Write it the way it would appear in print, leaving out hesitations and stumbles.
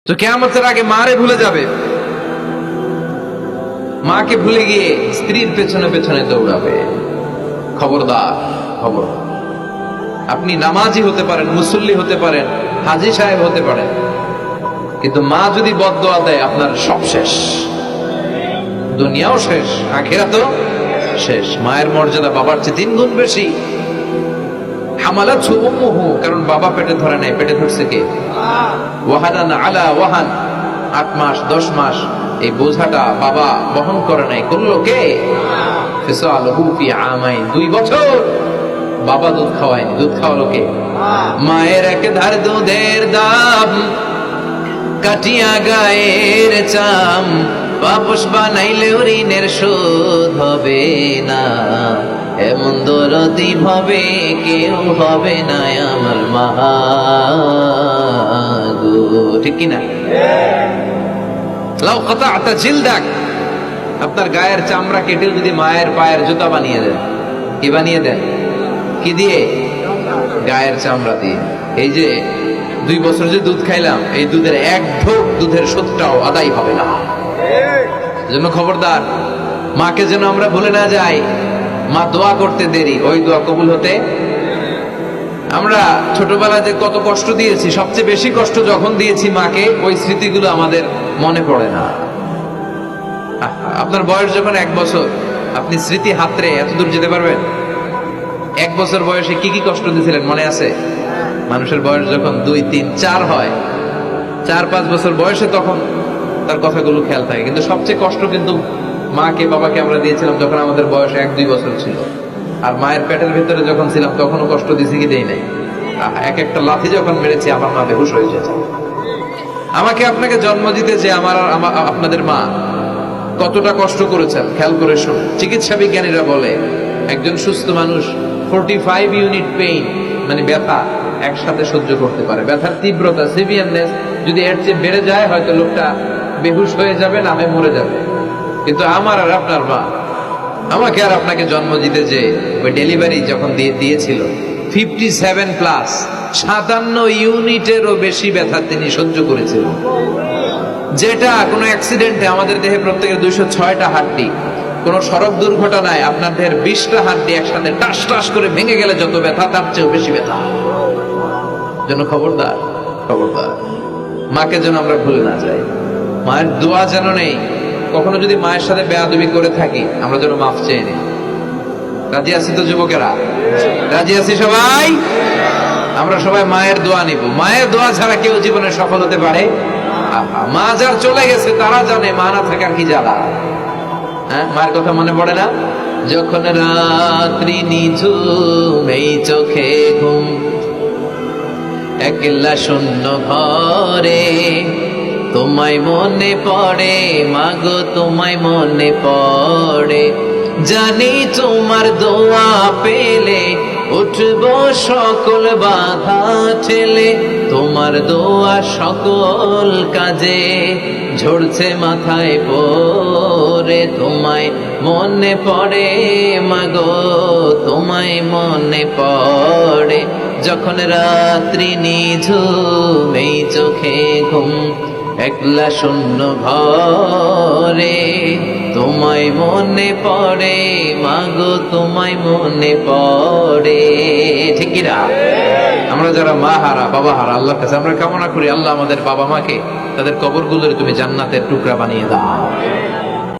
তো কিয়ামতের আগে মারে ভুলে যাবে, মাকে ভুলে গিয়ে স্ত্রীর পেছনে পেছনে দৌড়াবে। খবরদার, খবর। আপনি নামাজি হতে পারেন, মুসল্লি হতে পারেন, হাজী সাহেব হতে পারেন, কিন্তু মা যদি বদদোয়া দেয় আপনার সব শেষ, দুনিয়াও শেষ, আখিরাতও শেষ। মায়ের মর্যাদা বাবার চেয়ে 3 গুণ বেশি। হামালাতহু উম্মুহু, কারণ বাবা পেটে ধরে নাই, পেটে ধরছে কে? ওয়াহানান আলা ওয়াহান, 8 মাস 10 মাস এই বোঝাটা বাবা বহন করে নাই, করলো কে? ফিসালহু ফি আমাইন, 2 বছর বাবা দুধ খাওয়ায়নি, দুধ খাওয়ালো কে? মায়ের এক ধার দুধের দাম কাটিয়া গায়ের চাম, বাপস বানাইলেও ঋণের শোধ হবে না, এমন দরদি ভাবে কেউ হবে না আমার মা গো। ঠিক কিনা? লাউ কাতা'তা জিলদাক, আপনার গায়ের চামড়া কেটে যদি মায়ের পায়ের জুতা বানিয়ে দেন, কি বানিয়ে দেন? কি দিয়ে? গায়ের চামড়া দিয়ে। এই যে 2 বছর যে দুধ খাইলাম, এই দুধের 1 ঢোক দুধের শোধটাও আদায় হবে না। এজন্য খবরদার, মাকে যেন আমরা ভুলে না যাই। মা দোয়া করতে দেরি, ওই দোয়া কবুল হতে। আমরা ছোটবেলায় যে কত কষ্ট দিয়েছি, সবচেয়ে বেশি কষ্ট যখন দিয়েছি মাকে, ওই স্মৃতিগুলো আমাদের মনে পড়ে না। আপনার বয়স যখন 1 বছর, আপনি স্মৃতি হাতরে এত দূর যেতে পারবেন? 1 বছর বয়সে কি কি কষ্ট দিয়েছিলেন মনে আছে? মানুষের বয়স যখন 2, 3, 4 হয়, 4-5 বছর বয়সে, তখন তার কথাগুলো খেয়াল থাকে। কিন্তু সবচেয়ে কষ্ট কিন্তু মাকে বাবাকে আমরা দিয়েছিলাম যখন আমাদের বয়স 1-2 বছর ছিল। আর মায়ের পেটের ভিতরে যখন ছিলাম তখনও কষ্ট দিয়েছি কি দেই নাই? এক একটা লাথি যখন মেরেছি আমার মা বেহুশ হয়ে যেত। আমাকে আপনাকে জন্ম দিতে যে আপনাদের মা কতটা কষ্ট করেছেন খেয়াল করে শুনুন। চিকিৎসা বিজ্ঞানীরা বলে একজন সুস্থ মানুষ 45 ইউনিট পেইন, মানে ব্যথা, একসাথে সহ্য করতে পারে। ব্যথার তীব্রতা, সিভিয়ারনেস যদি এর চেয়ে বেড়ে যায়, হয়তো লোকটা বেহুশ হয়ে যাবে, না হয়ে মরে যাবে। কিন্তু আমার আর আপনার মা আমাকে আর আপনাকে জন্ম দিতে যে ওই ডেলিভারি যখন দিয়েছিল, 57+, 57 ইউনিটেরও বেশি ব্যথা তিনি সহ্য করেছিলেন। যেটা কোনো অ্যাক্সিডেন্টে আমাদের দেহে প্রত্যেকের 206টা হাড্ডি, কোন সড়ক দুর্ঘটনায় আপনার দেহের 20টা হাড্ডি একসাথে টাস টাস করে ভেঙে গেলে যত ব্যথা, তার চেয়েও বেশি ব্যথা। যেন খবরদার, খবরদার, মাকে যেন আমরা ভুলে না যাই। মায়ের দোয়া যেন নেই। কখনো যদি মায়ের সাথে বেয়াদবি করে থাকি, আমরা যেন মাফ চেয়ে নিই। রাজি আছি তো যুবকেরা? রাজি আছি সবাই? আমরা সবাই মায়ের দোয়া নিব। মায়ের দোয়া ছাড়া কেউ জীবনে সফল হতে পারে? মা যার চলে গেছে তারা জানে মা না থাকার কি জ্বালা। হ্যাঁ, মায়ের কথা মনে পড়ে না? যখন রাত্রি নিঝুম, এই চোখে ঘুম, একলা শূন্য ঘরে, তোমায় মনে পড়ে মাগো, তোমায় মনে পড়ে, জানি তোমার দোয়া পেলে উঠব সকল বাধা ঠেলে, তোমার দোয়া সকল কাজে ঝরছে মাথায় পড়ে, তোমায় মনে পড়ে মাগো, তোমায় মনে পড়ে, যখন রাত্রি নিঝুম, এই চোখে ঘুম, একলা শূন্য ঘরে, তোমায় মনে পড়ে মাগো, তোমায় মনে পড়ে। ঠিক কি না? আমরা যারা মা হারা, বাবা হারা, আল্লাহর কাছে আমরা কামনা করি, আল্লাহ আমাদের বাবা মাকে, তাদের কবরগুলোরে তুমি জান্নাতের টুকরা বানিয়ে দাও।